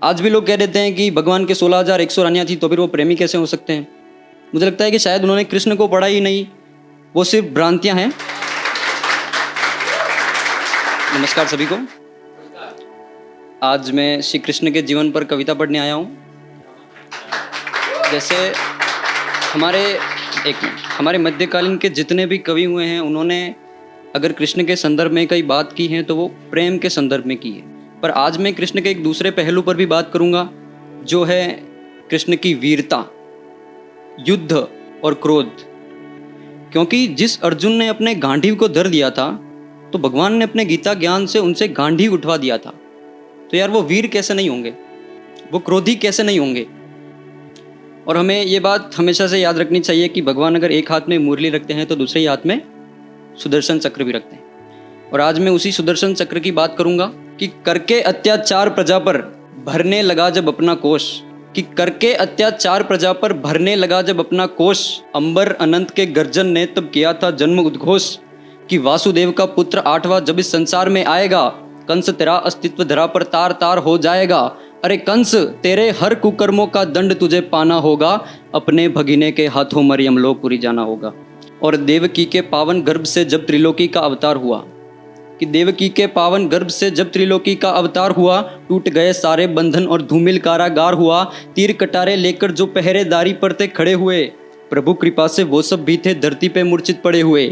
आज भी लोग कह देते हैं कि भगवान के 16,100 रानियाँ थी तो फिर वो प्रेमी कैसे हो सकते हैं। मुझे लगता है कि शायद उन्होंने कृष्ण को पढ़ा ही नहीं, वो सिर्फ भ्रांतियाँ हैं। नमस्कार सभी को। आज मैं श्री कृष्ण के जीवन पर कविता पढ़ने आया हूँ। जैसे हमारे मध्यकालीन के जितने भी कवि हुए हैं, उन्होंने अगर कृष्ण के संदर्भ में कई बात की है तो वो प्रेम के संदर्भ में की है। पर आज मैं कृष्ण के एक दूसरे पहलू पर भी बात करूँगा, जो है कृष्ण की वीरता, युद्ध और क्रोध। क्योंकि जिस अर्जुन ने अपने गांडीव को धर दिया था, तो भगवान ने अपने गीता ज्ञान से उनसे गांडीव उठवा दिया था। तो यार वो वीर कैसे नहीं होंगे, वो क्रोधी कैसे नहीं होंगे। और हमें ये बात हमेशा से याद रखनी चाहिए कि भगवान अगर एक हाथ में मुरली रखते हैं तो दूसरे ही हाथ में सुदर्शन चक्र भी रखते हैं। और आज मैं उसी सुदर्शन चक्र की बात करूंगा कि करके अत्याचार प्रजा पर भरने लगा जब अपना कोष, कि करके अत्याचार प्रजा पर भरने लगा जब अपना कोष, अंबर अनंत के गर्जन ने तब किया था जन्म उद्घोष, कि वासुदेव का पुत्र 8वां जब इस संसार में आएगा, कंस तेरा अस्तित्व धरा पर तार तार हो जाएगा। अरे कंस, तेरे हर कुकर्मों का दंड तुझे पाना होगा, अपने भगिने के हाथों मर यमलोकपुरी जाना होगा। और देवकी के पावन गर्भ से जब त्रिलोकी का अवतार हुआ, कि देवकी के पावन गर्भ से जब त्रिलोकी का अवतार हुआ, टूट गए सारे बंधन और धूमिल कारागार हुआ। तीर कटारे लेकर जो पहरेदारी पर थे खड़े हुए, प्रभु कृपा से वो सब भी थे धरती पे मूर्छित पड़े हुए।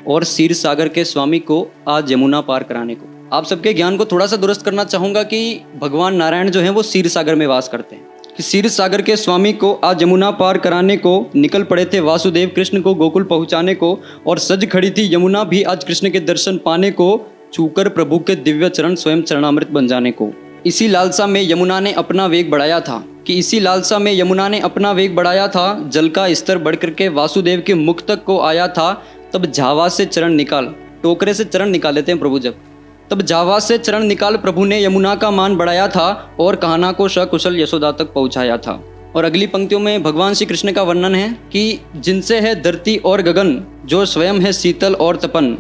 और क्षीर सागर के स्वामी को आज यमुना पार कराने को। आप सबके ज्ञान को थोड़ा सा दुरुस्त करना चाहूँगा कि भगवान नारायण जो हैं वो क्षीर सागर में वास करते हैं, कि क्षीर सागर के स्वामी को आज यमुना पार कराने को निकल पड़े थे वासुदेव कृष्ण को गोकुल पहुँचाने को। और सज खड़ी थी यमुना भी आज कृष्ण के दर्शन पाने को, छूकर प्रभु के दिव्य चरण स्वयं चरणामृत बन जाने को। इसी लालसा में यमुना ने अपना वेग बढ़ाया था, कि इसी लालसा में यमुना ने अपना वेग बढ़ाया था। जल का स्तर बढ़ करके वासुदेव के मुख तक को आया था। तब झावा से चरण निकाल, टोकरे से चरण निकाल लेते हैं प्रभु जब, तब झावा से चरण निकाल प्रभु ने यमुना का मान बढ़ाया था और कहना को सकुशल यशोदा तक पहुंचाया था। और अगली पंक्तियों में भगवान श्री कृष्ण का वर्णन है कि जिनसे है धरती और गगन, जो स्वयं है शीतल और तपन,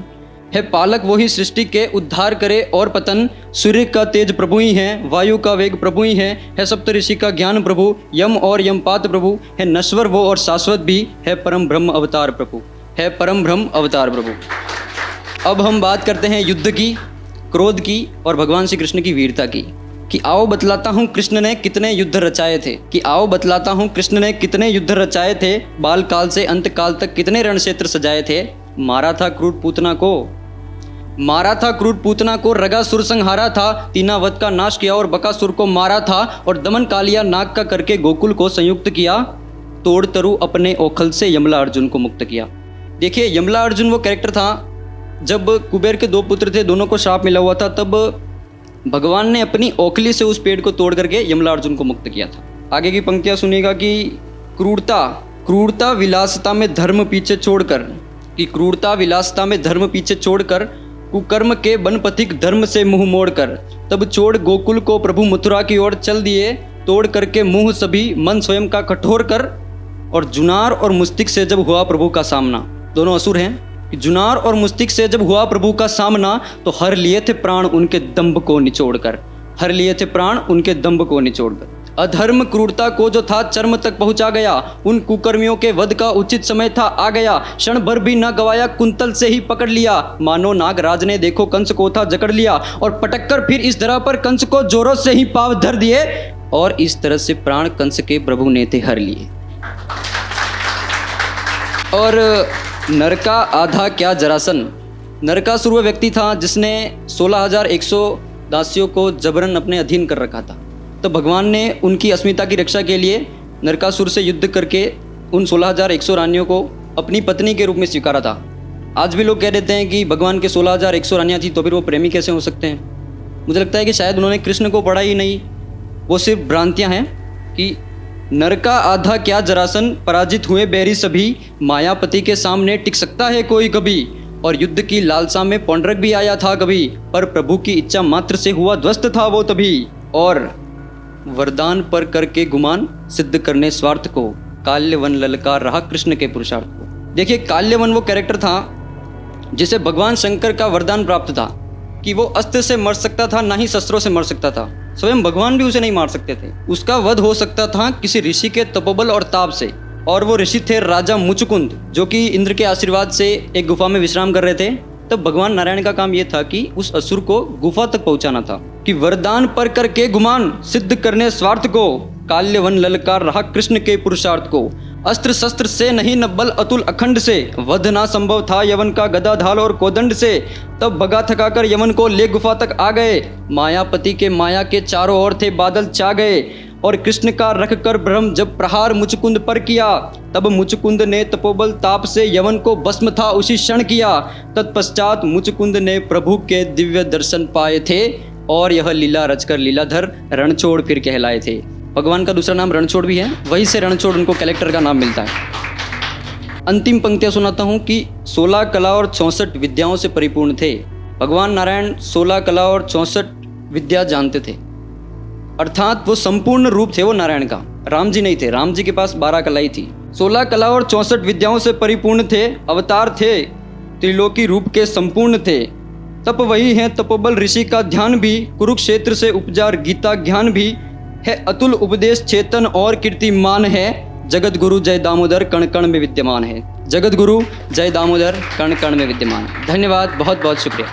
है पालक वही सृष्टि के उद्धार करे और पतन। सूर्य का तेज प्रभु ही है, वायु का वेग प्रभु ही है सप्तऋषि का ज्ञान प्रभु, यम और यमपात प्रभु, है नश्वर वो और शाश्वत भी, है परम ब्रह्म अवतार प्रभु, है परम ब्रह्म अवतार प्रभु। अब हम बात करते हैं युद्ध की, क्रोध की और भगवान श्री कृष्ण की वीरता की। कि आओ बतलाता हूँ कृष्ण ने कितने युद्ध रचाए थे, कि आओ बतलाता हूँ कृष्ण ने कितने युद्ध रचाए थे, बाल काल से अंत काल तक कितने रण क्षेत्र सजाए थे। मारा था क्रूर पूतना को, मारा था क्रूर पूतना को, रगासुर संहारा था, तीनावत का नाश किया और बकासुर को मारा था। और दमन कालिया नाग का करके गोकुल को संयुक्त किया, तोड़ तरु अपने ओखल से यमला अर्जुन को मुक्त किया। देखिए, यमला अर्जुन वो कैरेक्टर था जब कुबेर के 2 पुत्र थे, दोनों को श्राप मिला हुआ था, तब भगवान ने अपनी ओखली से उस पेड़ को तोड़ करके यमला अर्जुन को मुक्त किया था। आगे की पंक्तियां सुनिएगा कि क्रूरता विलासता में धर्म पीछे छोड़कर, कि क्रूरता विलासता में धर्म पीछे छोड़कर, कुकर्म के बनपथिक धर्म से मुंह मोड़कर, तब छोड़ गोकुल को प्रभु मथुरा की ओर चल दिए, तोड़ करके मुंह सभी मन स्वयं का कठोर कर। और जुनार और मुस्तिक से जब हुआ प्रभु का सामना, दोनों असुर हैं, जुनार और मुस्तिक से जब हुआ प्रभु का सामना, तो हर लिए थे प्राण उनके दंभ को निचोड़कर, हर लिए थे प्राण उनके दंभ को निचोड़कर। अधर्म क्रूरता को जो था चर्म तक पहुंचा गया, उन कुकर्मियों के वध का उचित समय था आ गया। क्षण भर भी न गवाया कुंतल से ही पकड़ लिया, मानो नागराज ने देखो कंस को था जकड़ लिया। और पटक कर फिर इस धरा पर कंस को जोरों से ही पाव धर दिए, और इस तरह से प्राण कंस के प्रभु ने थे हर लिए। और नरका आधा क्या जरासन, नरकासुर वह व्यक्ति था जिसने 16,100 दासियों को जबरन अपने अधीन कर रखा था। तो भगवान ने उनकी अस्मिता की रक्षा के लिए नरकासुर से युद्ध करके उन 16,100 रानियों को अपनी पत्नी के रूप में स्वीकारा था। आज भी लोग कह देते हैं कि भगवान के 16,100 रानियाँ थी तो फिर वो प्रेमी कैसे हो सकते हैं। मुझे लगता है कि शायद उन्होंने कृष्ण को पढ़ा ही नहीं, वो सिर्फ भ्रांतियाँ हैं। कि नरका आधा क्या जरासन, पराजित हुए बैरी सभी, मायापति के सामने टिक सकता है कोई कभी। और युद्ध की लालसा में पौंड्रक भी आया था कभी, पर प्रभु की इच्छा मात्र से हुआ ध्वस्त था वो तभी। और वरदान पर करके गुमान, सिद्ध करने स्वार्थ को, काल्यवन ललकार रहा कृष्ण के पुरुषार्थ को। देखिए, काल्यवन वो कैरेक्टर था जिसे भगवान शंकर का वरदान प्राप्त था कि वो अस्त्र से मर सकता था, ना ही शस्त्रों से मर सकता था। स्वयं भगवान भी उसे नहीं मार सकते थे। उसका वध हो सकता था किसी ऋषि के तपोबल और ताप से, और वो ऋषि थे राजा मुचकुंद, जो कि इंद्र के आशीर्वाद से एक गुफा में विश्राम कर रहे थे। तब भगवान नारायण का काम यह था कि उस असुर को गुफा तक पहुंचाना था, कि वरदान पर करके गुमान सिद्ध करने स्वार्थ को, काल्यवन ललकार रहा कृष्ण के पुरुषार्थ को। अस्त्र शस्त्र से नहीं न बल अतुल अखंड से, वध ना संभव था यवन का गदा ढाल और कोदंड से। तब भगा थकाकर यवन को ले गुफा तक आ गए, मायापति के माया के चारों ओर थे बादल छा गए। और कृष्ण का रख कर ब्रह्म जब प्रहार मुचकुंद पर किया, तब मुचकुंद ने तपोबल ताप से यवन को भस्म था उसी क्षण किया। तत्पश्चात मुचकुंद ने प्रभु के दिव्य दर्शन पाए थे, और यह लीला रचकर लीलाधर रणछोड़ फिर कहलाए थे। भगवान का दूसरा नाम रणछोड़ भी है, वहीं से रणछोड़ उनको कलेक्टर का नाम मिलता है। अंतिम पंक्तियां सुनाता हूँ कि 16 कला और 64 विद्याओं से परिपूर्ण थे। भगवान नारायण 16 कला और 64 विद्या जानते थे, अर्थात वो संपूर्ण रूप थे वो नारायण का। राम जी नहीं थे, राम जी के पास 12 कला ही थी। 16 कला और 64 विद्याओं से परिपूर्ण थे, अवतार थे, त्रिलोकी रूप के संपूर्ण थे। तप वही है तपोबल ऋषि का ध्यान भी, कुरुक्षेत्र से उपजा गीता ज्ञान भी है, अतुल उपदेश चेतन और कीर्तिमान है। जगत गुरु जय दामोदर कण कण में विद्यमान है। जगत गुरु जय दामोदर कण कण में विद्यमान। धन्यवाद, बहुत बहुत शुक्रिया।